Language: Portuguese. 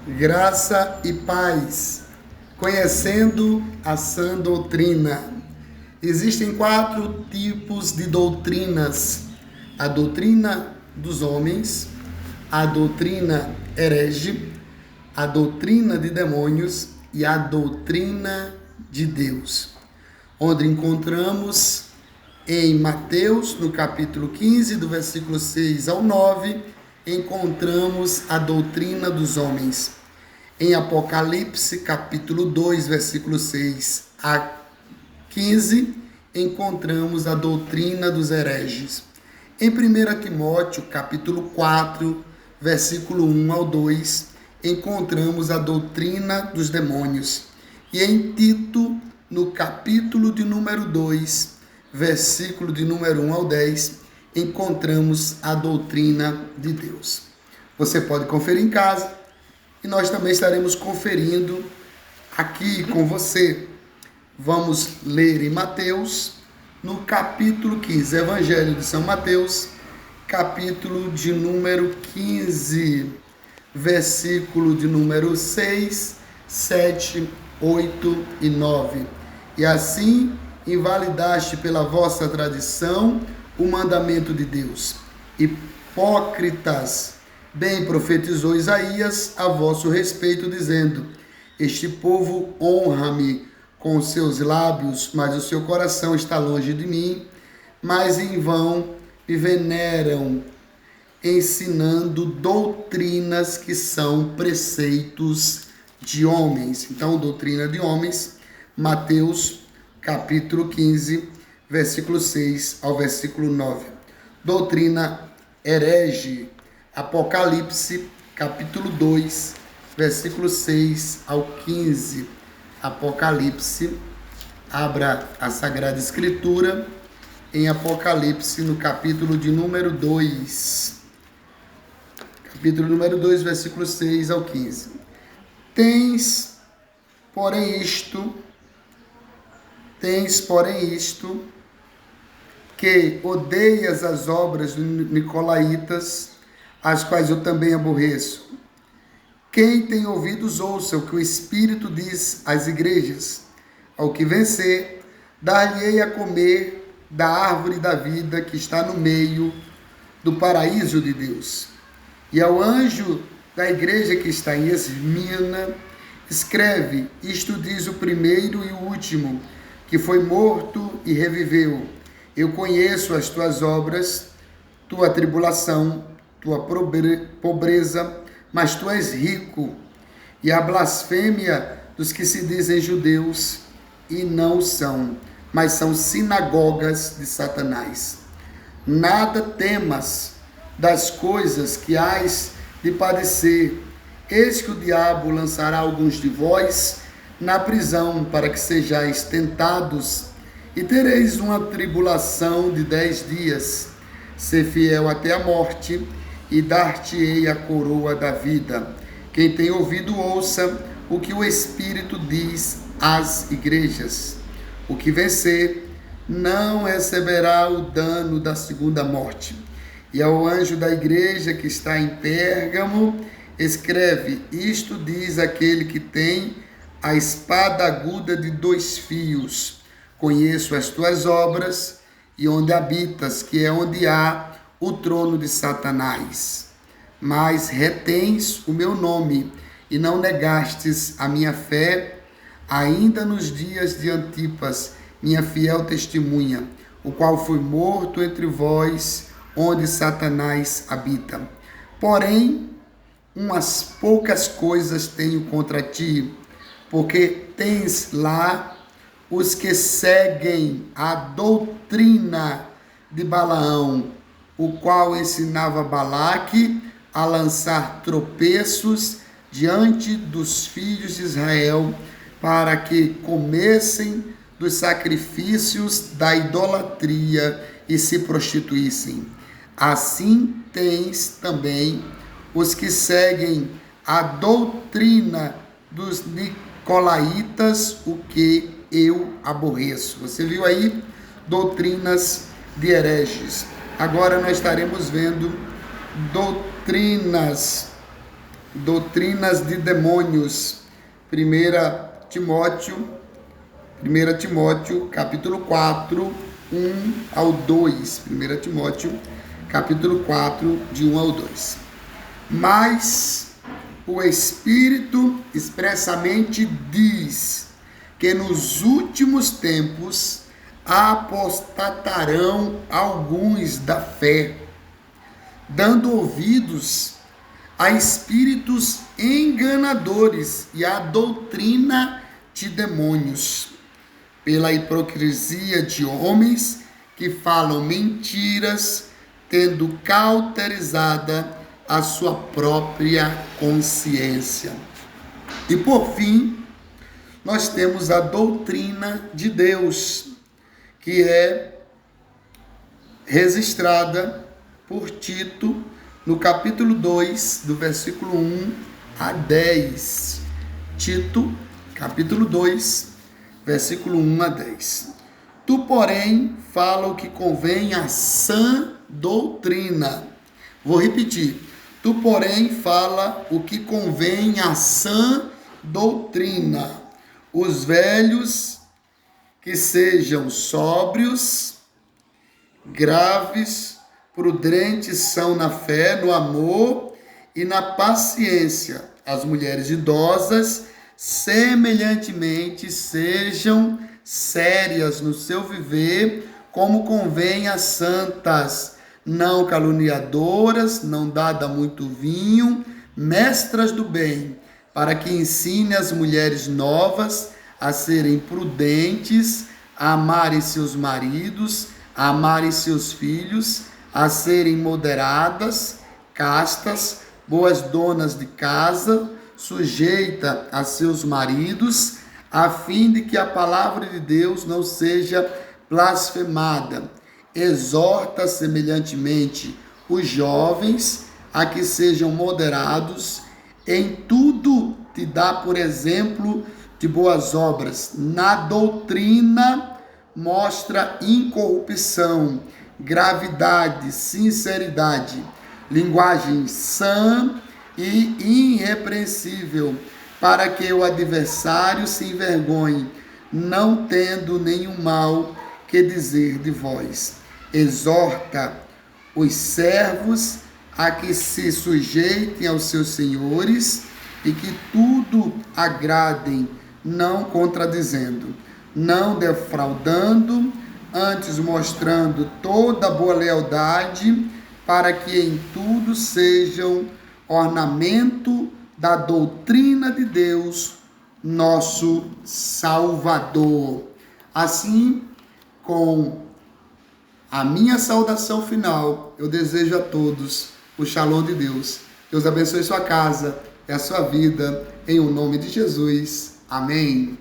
Graça e paz, conhecendo a sã doutrina. Existem 4 tipos de doutrinas: a doutrina dos homens, a doutrina herege, a doutrina de demônios e a doutrina de Deus, onde encontramos em Mateus, no capítulo 15, do versículo 6 ao 9, encontramos a doutrina dos homens. Em Apocalipse, capítulo 2, versículo 6 a 15, encontramos a doutrina dos hereges. Em 1 Timóteo, capítulo 4, versículo 1 ao 2, encontramos a doutrina dos demônios. E em Tito, no capítulo de número 2, versículo de número 1 ao 10, encontramos a doutrina de Deus. Você pode conferir em casa e nós também estaremos conferindo aqui com você. Vamos ler em Mateus, no capítulo 15, Evangelho de São Mateus, capítulo de número 15, versículo de número 6, 7, 8 e 9. E assim invalidaste pela vossa tradição o mandamento de Deus. Hipócritas, bem profetizou Isaías a vosso respeito, dizendo: este povo honra-me com os seus lábios, mas o seu coração está longe de mim, mas em vão me veneram, ensinando doutrinas que são preceitos de homens. Então, doutrina de homens, Mateus capítulo 15, versículo 6 ao versículo 9. Doutrina herege, Apocalipse, capítulo 2, versículo 6 ao 15. Apocalipse, abra a Sagrada Escritura em Apocalipse, no capítulo de número 2. Capítulo número 2, versículo 6 ao 15. Tens, porém, isto, que odeias as obras dos nicolaítas, as quais eu também aborreço. Quem tem ouvidos, ouça o que o Espírito diz às igrejas. Ao que vencer, dar-lhe-ei a comer da árvore da vida que está no meio do paraíso de Deus. E ao anjo da igreja que está em Esmirna, escreve: isto diz o primeiro e o último, que foi morto e reviveu. Eu conheço as tuas obras, tua tribulação, tua pobreza, mas tu és rico, e a blasfêmia dos que se dizem judeus e não são, mas são sinagogas de Satanás. Nada temas das coisas que hás de padecer. Eis que o diabo lançará alguns de vós na prisão, para que sejais tentados, e tereis uma tribulação de 10 dias. Ser fiel até a morte, e dar-te-ei a coroa da vida. Quem tem ouvido, ouça o que o Espírito diz às igrejas. O que vencer não receberá o dano da segunda morte. E ao anjo da igreja que está em Pérgamo, escreve: isto diz aquele que tem a espada aguda de 2 fios. Conheço as tuas obras e onde habitas, que é onde há o trono de Satanás. Mas retens o meu nome e não negastes a minha fé, ainda nos dias de Antipas, minha fiel testemunha, o qual foi morto entre vós, onde Satanás habita. Porém, umas poucas coisas tenho contra ti, porque tens lá os que seguem a doutrina de Balaão, o qual ensinava Balaque a lançar tropeços diante dos filhos de Israel, para que comessem dos sacrifícios da idolatria e se prostituíssem. Assim tens também os que seguem a doutrina dos nicolaítas, o que eu aborreço. Você viu aí? Doutrinas de hereges. Agora nós estaremos vendo doutrinas doutrinas de demônios. 1 Timóteo, capítulo 4, 1 ao 2. 1 Timóteo, capítulo 4, de 1 ao 2. Mas o Espírito expressamente diz que nos últimos tempos apostatarão alguns da fé, dando ouvidos a espíritos enganadores e a doutrina de demônios, pela hipocrisia de homens que falam mentiras, tendo cauterizada a sua própria consciência. E por fim, nós temos a doutrina de Deus, que é registrada por Tito no capítulo 2, do versículo 1 a 10. Tito, capítulo 2, versículo 1 a 10. Tu, porém, fala o que convém à sã doutrina. Vou repetir. Tu, porém, fala o que convém à sã doutrina. Os velhos que sejam sóbrios, graves, prudentes são na fé, no amor e na paciência. As mulheres idosas, semelhantemente, sejam sérias no seu viver, como convém às santas, não caluniadoras, não dada muito vinho, mestras do bem, para que ensine as mulheres novas a serem prudentes, a amarem seus maridos, a amarem seus filhos, a serem moderadas, castas, boas donas de casa, sujeita a seus maridos, a fim de que a palavra de Deus não seja blasfemada. Exorta semelhantemente os jovens a que sejam moderados, em tudo te dá por exemplo de boas obras. Na doutrina mostra incorrupção, gravidade, sinceridade, linguagem sã e irrepreensível, para que o adversário se envergonhe, não tendo nenhum mal que dizer de vós. Exorta os servos a que se sujeitem aos seus senhores e que tudo agradem, não contradizendo, não defraudando, antes mostrando toda boa lealdade, para que em tudo sejam ornamento da doutrina de Deus, nosso Salvador. Assim, com a minha saudação final, eu desejo a todos o Shalom de Deus. Deus abençoe sua casa e a sua vida, em o nome de Jesus. Amém.